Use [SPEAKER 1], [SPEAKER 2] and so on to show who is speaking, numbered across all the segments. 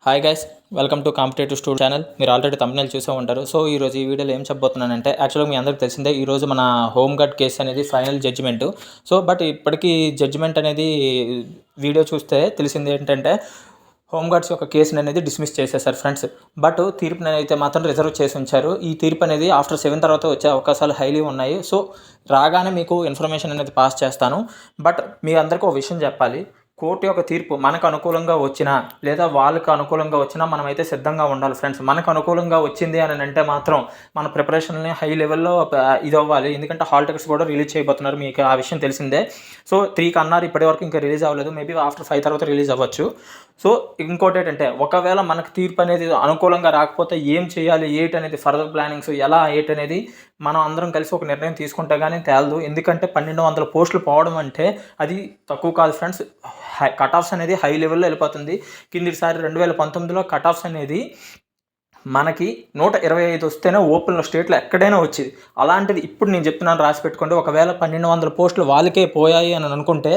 [SPEAKER 1] Hi guys, welcome to competitive studio channel. మీరు already thumbnail చూసే ఉంటారు. సో ఈరోజు ఈ వీడియోలో ఏం చెప్పబోతున్నానంటే, యాక్చువల్గా మీ అందరికీ తెలిసిందే ఈరోజు మన హోమ్ గార్డ్ కేసు అనేది ఫైనల్ జడ్జిమెంట్. సో బట్ ఇప్పటికీ జడ్జిమెంట్ అనేది వీడియో చూస్తే తెలిసింది ఏంటంటే, హోమ్ గార్డ్స్ యొక్క కేసుని అనేది డిస్మిస్ చేసేసారు ఫ్రెండ్స్. బట్ తీర్పుని అయితే మాత్రం రిజర్వ్ చేసి ఉంచారు. ఈ తీర్పు అనేది ఆఫ్టర్ 7 తర్వాత వచ్చే అవకాశాలు హైలీ ఉన్నాయి. సో రాగానే మీకు ఇన్ఫర్మేషన్ అనేది పాస్ చేస్తాను. బట్ మీ అందరికీ ఒక విషయం చెప్పాలి. కోర్టు యొక్క తీర్పు మనకు అనుకూలంగా వచ్చినా లేదా వాళ్ళకి అనుకూలంగా వచ్చినా మనమైతే సిద్ధంగా ఉండాలి ఫ్రెండ్స్. మనకు అనుకూలంగా వచ్చింది అని అంటే మాత్రం మన ప్రిపరేషన్ని హై లెవెల్లో ఇది అవ్వాలి. ఎందుకంటే హాల్ టికెట్స్ కూడా రిలీజ్ చేయబోతున్నారు, మీకు ఆ విషయం తెలిసిందే. సో 3కి అన్నారు, ఇప్పటివరకు ఇంకా రిలీజ్ అవ్వలేదు. మేబీ ఆఫ్టర్ 5 తర్వాత రిలీజ్ అవ్వచ్చు. సో ఇంకోటి ఏంటంటే, ఒకవేళ మనకు తీర్పు అనేది అనుకూలంగా రాకపోతే ఏం చేయాలి, అనేది ఫర్దర్ ప్లానింగ్స్ ఎలా అనేది మనం అందరం కలిసి ఒక నిర్ణయం తీసుకుంటే కానీ తేలదు. ఎందుకంటే 1200 పోస్టులు పోవడం అంటే అది తక్కువ కాదు ఫ్రెండ్స్. కట్ ఆఫ్స్ అనేది హై లెవెల్లో వెళ్ళిపోతుంది. కిందిసారి 2019లో కట్ ఆఫ్స్ అనేది మనకి 125 వస్తేనే ఓపెన్లో స్టేట్లో ఎక్కడైనా వచ్చేది. అలాంటిది ఇప్పుడు నేను చెప్తున్నాను, రాసి పెట్టుకోండి. ఒకవేళ 1200 పోస్టులు వాళ్ళకే పోయాయి అని అనుకుంటే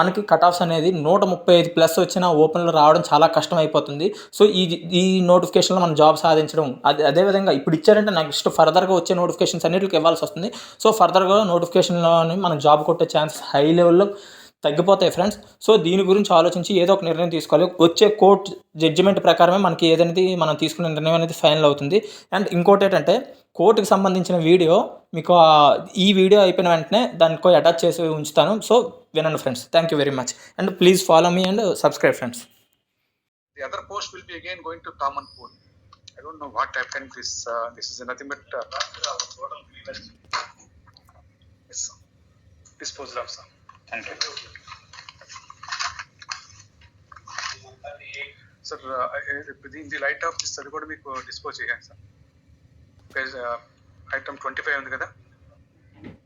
[SPEAKER 1] మనకి కట్ ఆఫ్స్ అనేది 135 ప్లస్ వచ్చినా ఓపెన్లో రావడం చాలా కష్టం అయిపోతుంది. సో ఈ నోటిఫికేషన్లో మనం జాబ్ సాధించడం అదేవిధంగా ఇప్పుడు ఇచ్చారంటే నెక్స్ట్ ఫర్దర్గా వచ్చే నోటిఫికేషన్స్ అన్నిటికి ఇవ్వాల్సి వస్తుంది. సో ఫర్దర్గా నోటిఫికేషన్లోని మనం జాబ్ కొట్టే ఛాన్సెస్ హై లెవెల్లో తగ్గిపోతాయి ఫ్రెండ్స్. సో దీని గురించి ఆలోచించి ఏదో ఒక నిర్ణయం తీసుకోవాలి. వచ్చే కోర్ట్ జడ్జిమెంట్ ప్రకారమే మనకి ఏదైతే మనం తీసుకునే నిర్ణయం అనేది ఫైనల్ అవుతుంది. అండ్ ఇంకోటి ఏంటంటే, కోర్టుకి సంబంధించిన వీడియో మీకు ఈ వీడియో అయిపోయిన వెంటనే దానికి అటాచ్ చేసి ఉంచుతాను. సో వినండి friends. Thank you very much and please follow me and subscribe friends.
[SPEAKER 2] The other post will be again going to common pool. I don't know what happened. This is nothing but yes, sir. Disposed of, sir. Thank you. Sir, in the light of this, అది కూడా మీకు dispose చేయాలి sir. Because item 25 ఉంది కదా,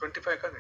[SPEAKER 2] 25 కాదు.